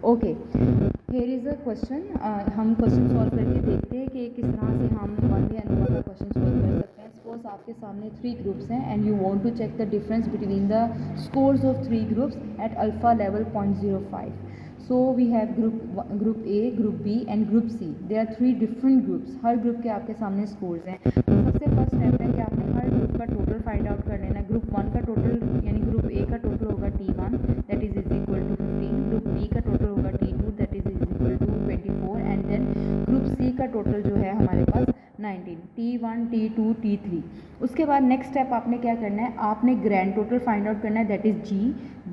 Okay, here is a question. हम question solve करके देखते हैं कि किस तरह से हम 1 वाला क्वेश्चन सॉल्व कर सकते हैं। सपोज आपके सामने 3 ग्रुप्स हैं and you want to check the difference between the scores of 3 groups at alpha level 0.05. So we have group A, group B and group C. There are 3 different groups. Her group के आपके सामने scores हैं। तो सबसे first step है कि आपने हर group का टोटल फाइंड आउट कर लेना। ग्रुप 1 का टोटल यानी ग्रुप A का टोटल होगा T1 that is equal to 15, group B का टोटल होगा T2 that is equal to 24 and then group C का टोटल जो है हमारे पास 19, T1 T2 T3। उसके बाद नेक्स्ट स्टेप आपने क्या करना है, आपने ग्रैंड टोटल फाइंड आउट करना है दैट इज़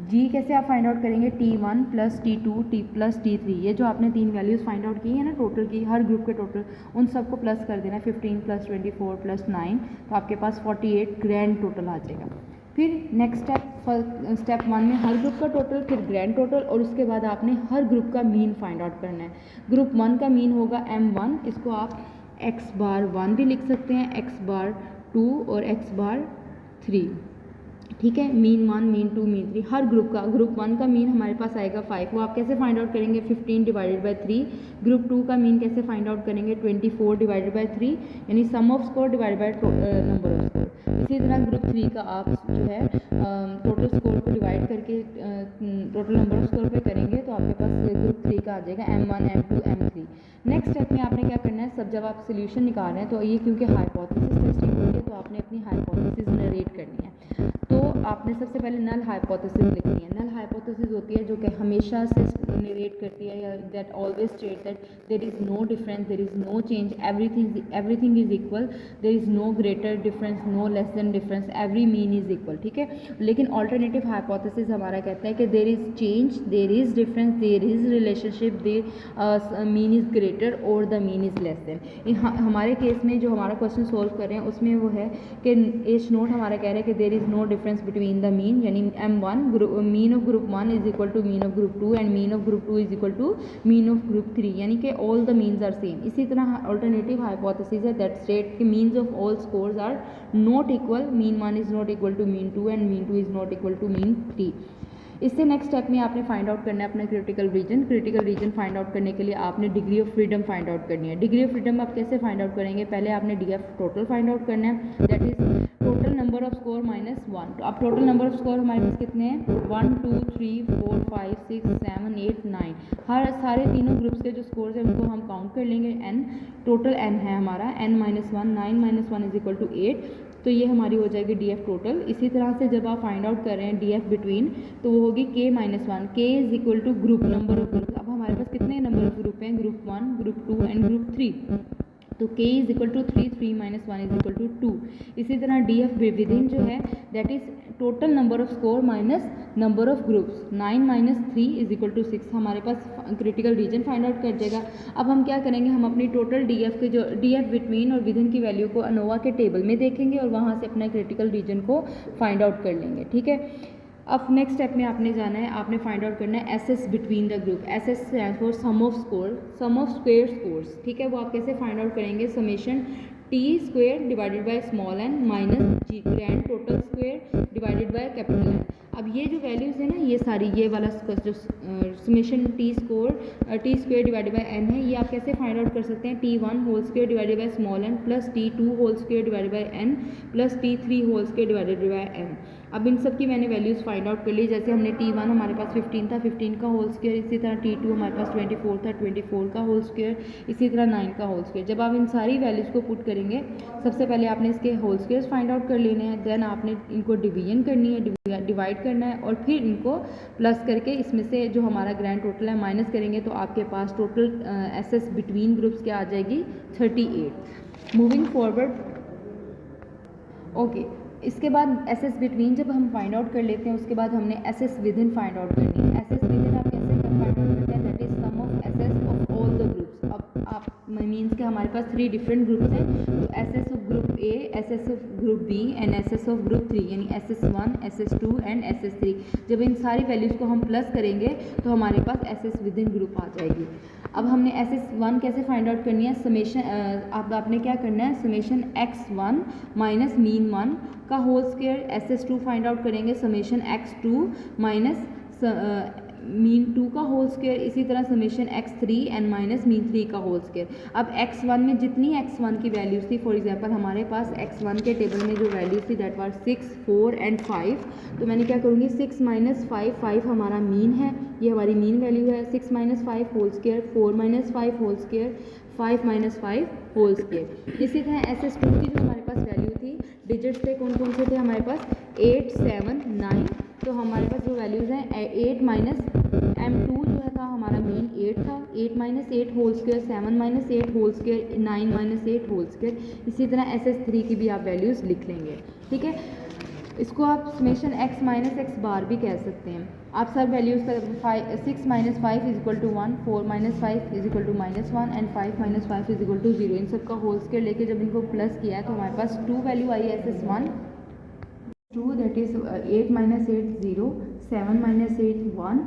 जी कैसे आप फाइंड आउट करेंगे, T1 plus T2 T plus T3। ये जो आपने 3 वैल्यूज़ फाइंड आउट की है ना टोटल की, हर ग्रुप के टोटल उन सबको प्लस कर देना, 15 प्लस 24 प्लस 9, तो आपके पास 48 ग्रैंड टोटल आ जाएगा। फिर नेक्स्ट स्टेप 1 में हर ग्रुप का टोटल, फिर ग्रैंड टोटल, और उसके बाद आपने हर ग्रुप का मीन फाइंड आउट करना है। ग्रुप 1 का मीन होगा M1, इसको आप x बार 1 भी लिख सकते हैं, x बार 2 और x बार 3, ठीक है। मीन 1, मीन 2, मीन 3 हर ग्रुप का। ग्रुप 1 का मीन हमारे पास आएगा 5, वो आप कैसे फाइंड आउट करेंगे, 15 डिवाइडेड बाय 3। ग्रुप 2 का मीन कैसे फाइंड आउट करेंगे, 24 डिवाइडेड बाय 3 यानी sum of score divided by number of score. इसी तरह ग्रुप 3 का आप जो है टोटल स्कोर को डिवाइड करके टोटल नंबर ऑफ स्कोर पे करेंगे तो आपके पास ग्रुप 3 का आ जाएगा M1 M2 M3। Next step में आपने क्या करना है, सब जब आप सोल्यूशन निकाल रहे हैं तो ये क्योंकि हाइपोथेसिस टेस्टिंग होती है तो आपने अपनी हाइपोथेसिस नरेट करनी है। तो आपने सबसे पहले नल हाइपोथेसिस लिखनी है। नल हाइपोथेसिस होती है जो कि हमेशा से नरेट करती है या that always state that there is no difference, there is no change, everything is equal, there is no greater difference, no less than difference, every mean is equal, ठीक है। लेकिन ऑल्टरनेटिव हाइपोथेसिस हमारा कहता है कि there is change, there is difference, there is relationship, there mean is greater और the mean is less than. हमारे case में जो हमारा क्वेश्चन सॉल्व कर रहे हैं उसमें वो है कि एच नोट हमारा कह रहा है कि there is no difference between the mean, यानी M1 mean of group 1 is equal to mean of group 2 and mean of group 2 is equal to mean of group 3, यानी कि all the means are same. इसी तरह alternative hypothesis है that state कि means of all scores are not equal, mean 1 is not equal to mean 2 and mean 2 is not equal to mean 3। इससे next step में आपने find out करना है अपना critical reason. Critical region find out करने के लिए आपने degree of freedom find out करनी है। डिग्री ऑफ फ्रीडम आप कैसे फाइंड आउट करेंगे, पहले आपने DF टोटल फाइंड आउट करना है that is total number of score minus 1। तो अब टोटल नंबर ऑफ स्कोर हमारे पास कितने हैं, 1 2 3 4 5 6 7 8 9, हर सारे तीनों ग्रुप्स के जो स्कोर्स हैं उनको हम काउंट कर लेंगे। n टोटल n है हमारा, n minus 1, 9 minus 1 is equal to 8, तो ये हमारी हो जाएगी DF टोटल। इसी तरह से जब आप फाइंड आउट कर रहे हैं DF बिटवीन तो वो होगी K minus 1, K is equal to group number of group. अब हमारे पास कितने नंबर ऑफ ग्रुप हैं, ग्रुप 1 ग्रुप 2 एंड ग्रुप 3, तो K is equal to 3, 3 minus 1 is equal to 2। इसी तरह DF विदिन जो है that is total number of score minus number of groups, 9 minus 3 is equal to 6, हमारे पास critical region find out कर जाएगा। अब हम क्या करेंगे, हम अपनी टोटल DF के जो DF बिटवीन और विदिन की वैल्यू को अनोवा के टेबल में देखेंगे और वहाँ से अपना क्रिटिकल रीजन को फाइंड आउट कर लेंगे, ठीक है। अब नेक्स्ट स्टेप में आपने जाना है, आपने फाइंड आउट करना है SS between the group. SS stand for sum of score, sum of square scores, ठीक है। वो आप कैसे फाइंड आउट करेंगे, summation T square divided by small n minus G grand total square divided by capital N। अब ये जो values है ना, ये सारी ये वाला जो summation T square divided by n है, ये आप कैसे फाइंड आउट कर सकते हैं, T1 whole square divided by small n plus T2 whole square divided by n plus T3 whole square divided by n। अब इन सब की मैंने वैल्यूज़ फाइंड आउट कर ली। जैसे हमने T1 हमारे पास 15 था, 15 का होल स्क्वायर, इसी तरह T2 हमारे पास 24 था, 24 का होल स्क्वायर, इसी तरह 9 का होल स्क्वायर। जब आप इन सारी वैल्यूज़ को पुट करेंगे, सबसे पहले आपने इसके होल स्क्वायर्स फाइंड आउट कर लेने हैं, देन आपने इनको डिवीजन करनी है, डिवाइड करना है और फिर इनको प्लस करके इसमें से जो हमारा ग्रैंड टोटल है माइनस करेंगे तो आपके पास टोटल SS बिटवीन ग्रुप्स क्या आ जाएगी, 38। Moving forward, okay. इसके बाद SS बिटवीन जब हम फाइंड आउट कर लेते हैं उसके बाद हमने SS विदिन फाइंड आउट करनी है। SS विदिन आप कैसे फाइंड आउट करते हैं, that is sum of SS of all the groups. अब आप मीन्स के हमारे पास 3 डिफरेंट ग्रुप्स हैं, तो SS of group A, SS of group B and SS of group 3, यानी SS1 SS2 एंड SS3। जब इन सारी वैल्यूज़ को हम प्लस करेंगे तो हमारे पास SS विदिन ग्रुप आ जाएगी। अब हमने SS1 कैसे फाइंड आउट करनी है, समेशन अब आपने क्या करना है, समेशन x1 माइनस मीन 1 का whole square, SS2 find out करेंगे, समेशन x2 माइनस मीन 2 का होल स्क्वायर, इसी तरह summation x3 N minus mean 3 का होल स्क्वायर। अब x1 में जितनी x1 की वैल्यूज़ थी, फॉर एग्जांपल हमारे पास x1 के टेबल में जो वैल्यूज़ थी दैट वाज 6, 4 एंड 5, तो मैंने क्या करूँगी 6 माइनस 5, 5 हमारा मीन है, ये हमारी मीन वैल्यू है, 6 minus 5 whole square, 4 minus 5 whole square, 5 minus 5 whole square. इसी तरह SS2 की जो हमारे पास वैल्यू थी, डिजिट्स थे कौन कौन से थे हमारे पास 8, 7, 9, तो हमारे पास जो वैल्यूज़ हैं 8 माइनस M2 जो था हमारा मेन 8 था, 8 minus 8 whole square, 7 minus 8 whole square, 9 minus 8 whole square. इसी तरह SS3 की भी आप वैल्यूज़ लिख लेंगे, ठीक है। इसको आप summation x minus X bar भी कह सकते हैं। आप सब वैल्यूज़ का 6 minus 5 is equal to 1, 4 minus 5 is equal to -1 and 5 minus 5 is equal to 0। इन सब का होल स्क्वायर लेके जब इनको प्लस किया है तो हमारे पास 2 वैल्यू आई है SS1 2, that is 8 minus 8 0, 7 minus 8 1,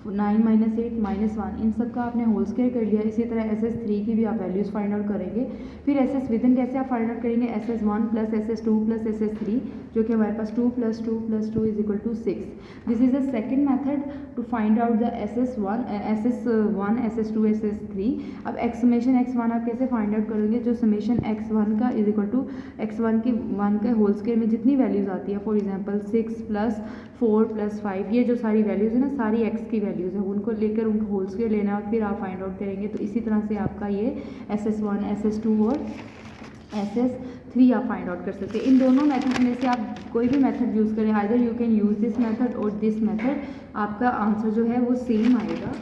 9 minus 8 -1, इन सब का आपने होल स्क्वायर कर लिया। इसी तरह SS3 की भी आप वैल्यूज़ फाइंड आउट करेंगे। फिर SS विदिन कैसे आप फाइंड आउट करेंगे, SS1 plus SS2 plus SS3, जो कि हमारे पास 2 plus 2 plus 2 is equal to 6। This is the second method to find out the SS1, SS2, SS3। अब एक्समेशन x1 आप कैसे फाइंड आउट करोगे, जो समेशन x1 का इज इक्वल टू x1 के 1 के होल स्क्वायर में जितनी वैल्यूज़ आती है, फॉर एग्जाम्पल 6 प्लस 4 प्लस 5, ये जो सारी वैल्यूज़ है ना, सारी x की वैल्यूज़ है, उनको लेकर उनका होल स्क्वायर लेना और फिर आप फाइंड आउट करेंगे। तो इसी तरह से आपका ये SS1, SS2 और SS3 आप फाइंड आउट कर सकते हैं। इन दोनों मेथड में से आप कोई भी मेथड यूज़ करें, either you can use this method और दिस मेथड, आपका आंसर जो है वो सेम आएगा।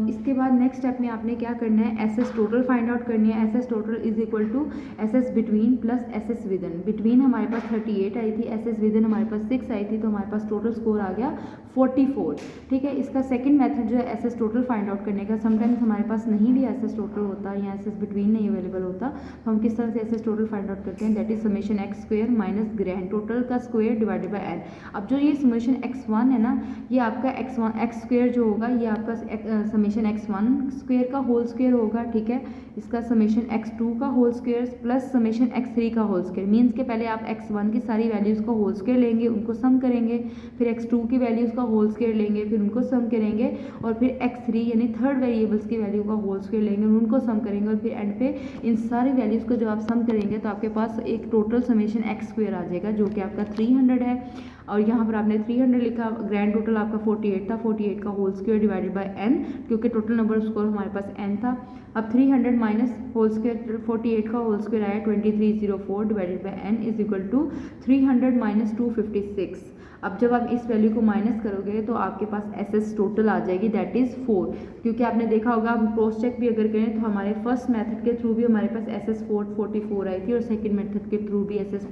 इसके बाद नेक्स्ट स्टेप में आपने क्या करना है, SS टोटल फाइंड आउट करनी है। SS total is equal to SS between plus SS within. Between हमारे पास 38 आई थी, SS विदिन हमारे पास 6 आई थी, तो हमारे पास टोटल स्कोर आ गया 44, ठीक है। इसका सेकंड मेथड जो है SS टोटल फाइंड आउट करने का, समटाइम्स हमारे पास नहीं भी SS टोटल होता या SS बिटवीन नहीं अवेलेबल होता, तो हम किस तरह से SS टोटल फाइंड आउट करते हैं, that is summation x square minus grand total का स्क्वायर डिवाइडेड बाय n। अब जो ये समेशन x1 है ना, ये आपका x स्क्वायर जो होगा ये आपका समेशन x1 स्क्वायर का होल स्क्वायर होगा, ठीक है। इसका समेशन x2 का whole square plus summation x3 का होल स्क्वायर, मीन्स के पहले आप x1 की सारी वैल्यूज़ का होल स्क्वायर लेंगे, उनको सम करेंगे, फिर x2 की वैल्यूज़ का होल स्क्वायर लेंगे, फिर उनको सम करेंगे, और फिर x3 यानी थर्ड वेरिएबल्स की वैल्यू का होल स्क्वायर लेंगे, उनको सम करेंगे, और फिर एंड पे इन सारी वैल्यूज़ को जब आप सम करेंगे तो आपके पास एक टोटल समेशन x स्क्वायर आ जाएगा, जो कि आपका 300 है। और यहाँ पर आपने 300 लिखा, ग्रैंड टोटल आपका 48 था, 48 का whole square divided by n, क्योंकि टोटल नंबर स्कोर हमारे पास n था। अब 300 माइनस होल स्क्वायर 48 का होल स्क्वायर आया 2304 divided by n is equal to 300 minus 256। अब जब आप इस वैल्यू को माइनस करोगे तो आपके पास SS टोटल आ जाएगी, दैट इज़ 4, क्योंकि आपने देखा होगा, हम क्रॉस चेक भी अगर करें तो हमारे फर्स्ट मेथड के थ्रू भी हमारे पास SS 44 आई थी और सेकंड मेथड के थ्रू भी SS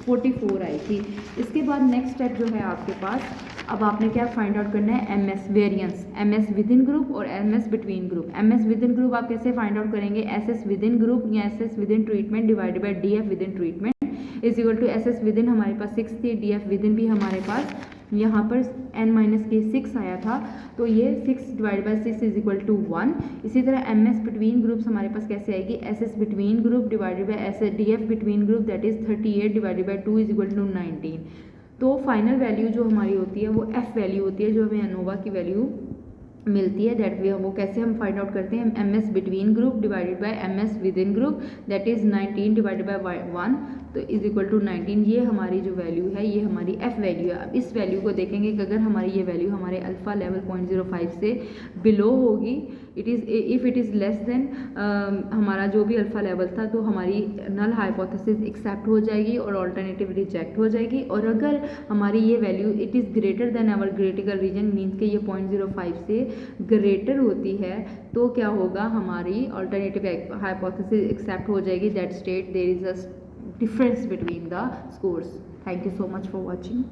44 आई थी। इसके बाद नेक्स्ट स्टेप जो है आपके पास, अब आपने क्या फाइंड आउट करना है, MS variance, MS within group और MS between group. MS within group आप कैसे फाइंड आउट करेंगे, SS विद इन ग्रुप या SS within treatment divided by DF within treatment is equal to SS within हमारे पास 6 थी, DF with in भी हमारे पास यहाँ पर n माइनस के 6 आया था, तो ये 6 divide by 6 is equal to 1। इसी तरह MS बिटवीन ग्रुप्स हमारे पास कैसे आएगी, SS between group divided by SS DF between group, that is 38 divided by 2 is equal to 19। तो फाइनल वैल्यू जो हमारी होती है वो F वैल्यू होती है, जो हमें एनोवा की वैल्यू मिलती है, दैट वे वो कैसे हम फाइंड आउट करते हैं, MS between group divided by MS within group, that is 19 divided by 1, तो इज इक्वल टू 19। ये हमारी जो वैल्यू है ये हमारी F वैल्यू है। अब इस वैल्यू को देखेंगे कि अगर हमारी ये वैल्यू हमारे अल्फा लेवल 0.05 से बिलो होगी, it is if it is less then हमारा जो भी अल्फा लेवल था, तो हमारी नल हाइपोथेसिस एक्सेप्ट हो जाएगी और ऑल्टरनेटिव रिजेक्ट हो जाएगी। और अगर हमारी ये value it is greater than our critical region, means के ये 0.05 से ग्रेटर होती है, तो क्या होगा, हमारी ऑल्टरनेटिव हाइपोथेसिस एक्सेप्ट हो जाएगी, that state there is a difference between the scores. Thank you so much for watching.